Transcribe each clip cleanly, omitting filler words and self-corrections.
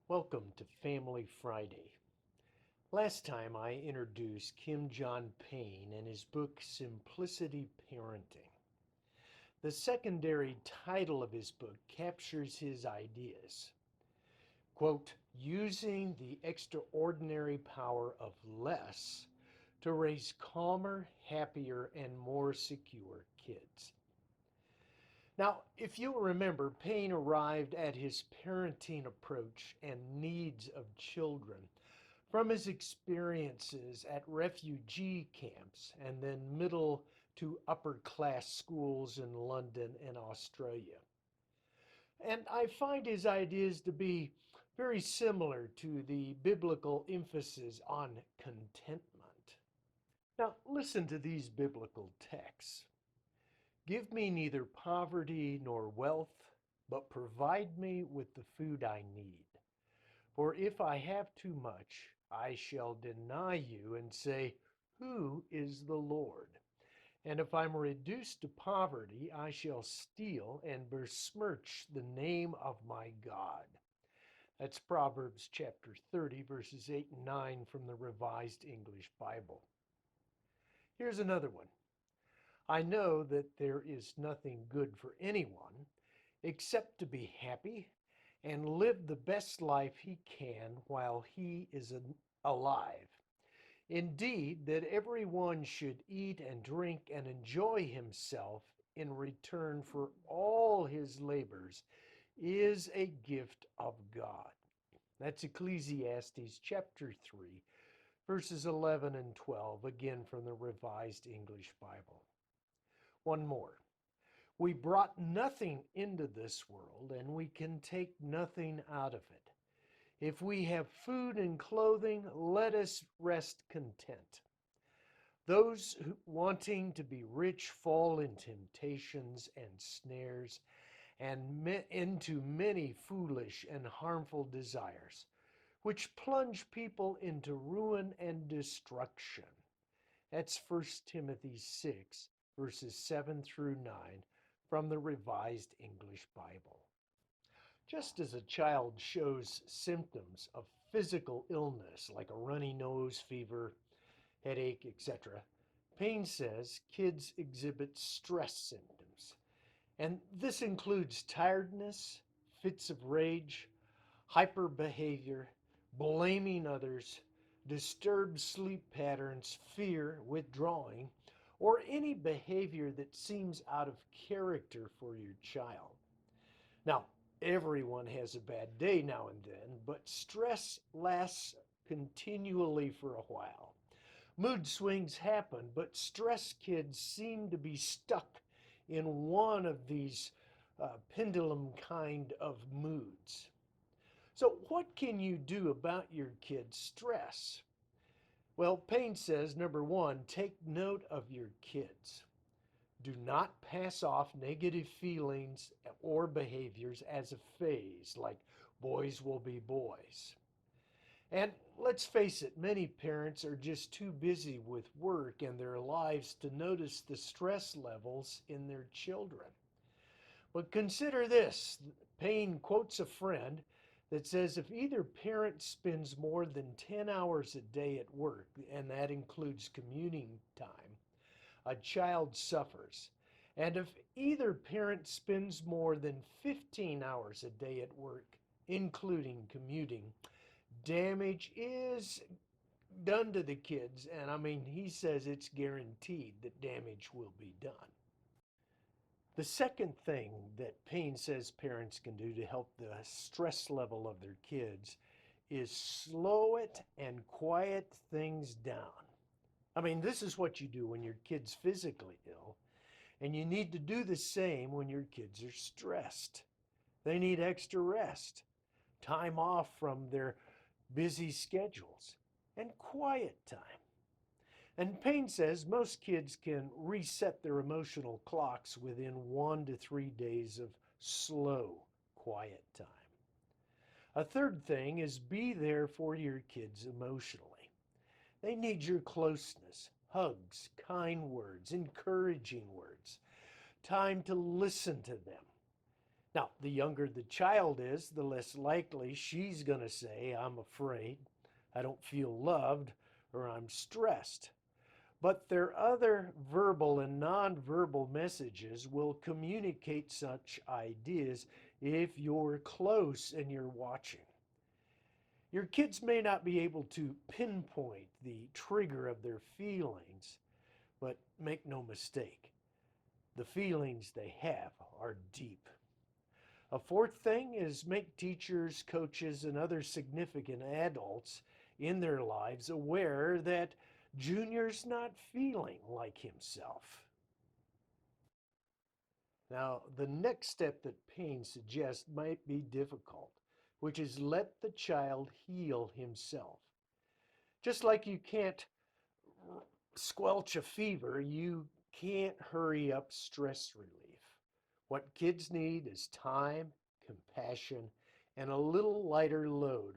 Welcome to Family Friday. Last time I introduced John Payne and his book Simplicity Parenting. The secondary title of his book captures his ideas. Quote, using the extraordinary power of less to raise calmer, happier, and more secure kids. Now, if you'll remember, Payne arrived at his parenting approach and needs of children from his experiences at refugee camps and then middle to upper class schools in London and Australia. And I find his ideas to be very similar to the biblical emphasis on contentment. Now, listen to these biblical texts. Give me neither poverty nor wealth, but provide me with the food I need. For if I have too much, I shall deny you and say, who is the Lord? And if I'm reduced to poverty, I shall steal and besmirch the name of my God. That's Proverbs chapter 30, verses 8 and 9 from the Revised English Bible. Here's another one. I know that there is nothing good for anyone except to be happy and live the best life he can while he is alive. Indeed, that everyone should eat and drink and enjoy himself in return for all his labors is a gift of God. That's Ecclesiastes chapter 3, verses 11 and 12, again from the Revised English Bible. One more. We brought nothing into this world, and we can take nothing out of it. If we have food and clothing, let us rest content. Those wanting to be rich fall in temptations and snares and into many foolish and harmful desires, which plunge people into ruin and destruction. That's 1 Timothy 6, verses 7 through 9 from the Revised English Bible. Just as a child shows symptoms of physical illness like a runny nose, fever, headache, etc., Payne says kids exhibit stress symptoms. And this includes tiredness, fits of rage, hyperbehavior, blaming others, disturbed sleep patterns, fear, withdrawing, or any behavior that seems out of character for your child. Now, everyone has a bad day now and then, but stress lasts continually for a while. Mood swings happen, but stress kids seem to be stuck in one of these pendulum kind of moods. So, what can you do about your kids' stress? Well, Payne says number one, take note of your kids. Do not pass off negative feelings or behaviors as a phase, like boys will be boys. And let's face it, many parents are just too busy with work and their lives to notice the stress levels in their children. But consider this. Payne quotes a friend that says if either parent spends more than 10 hours a day at work, and that includes commuting time, a child suffers. And if either parent spends more than 15 hours a day at work, including commuting, damage is done to the kids. And I mean, he says it's guaranteed that damage will be done. The second thing that Payne says parents can do to help the stress level of their kids is slow it and quiet things down. I mean, this is what you do when your kid's physically ill, and you need to do the same when your kids are stressed. They need extra rest, time off from their busy schedules, and quiet time. And Payne says most kids can reset their emotional clocks within 1 to 3 days of slow, quiet time. A third thing is be there for your kids emotionally. They need your closeness, hugs, kind words, encouraging words, time to listen to them. Now, the younger the child is, the less likely she's going to say, I'm afraid, I don't feel loved, or I'm stressed. But their other verbal and nonverbal messages will communicate such ideas if you're close and you're watching. Your kids may not be able to pinpoint the trigger of their feelings, but make no mistake, the feelings they have are deep. A fourth thing is make teachers, coaches, and other significant adults in their lives aware that Junior's not feeling like himself. Now, the next step that Payne suggests might be difficult, which is let the child heal himself. Just like you can't squelch a fever, you can't hurry up stress relief. What kids need is time, compassion, and a little lighter load.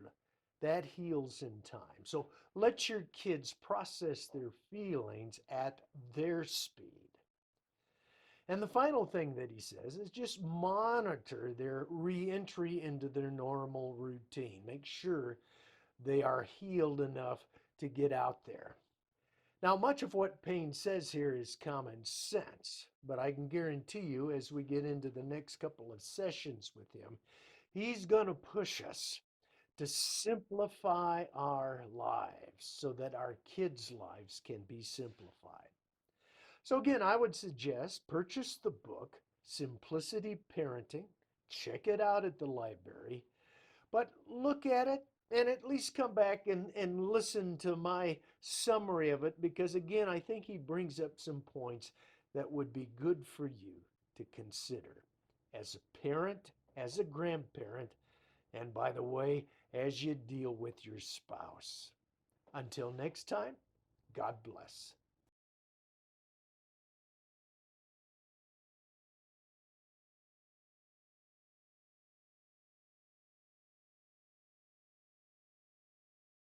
That heals in time. So let your kids process their feelings at their speed. And the final thing that he says is just monitor their reentry into their normal routine. Make sure they are healed enough to get out there. Now, much of what Payne says here is common sense, but I can guarantee you as we get into the next couple of sessions with him, he's going to push us to simplify our lives so that our kids' lives can be simplified. So, again, I would suggest purchase the book, Simplicity Parenting. Check it out at the library, but look at it and at least come back and listen to my summary of it because, again, I think he brings up some points that would be good for you to consider as a parent, as a grandparent, and by the way, as you deal with your spouse. Until next time, God bless.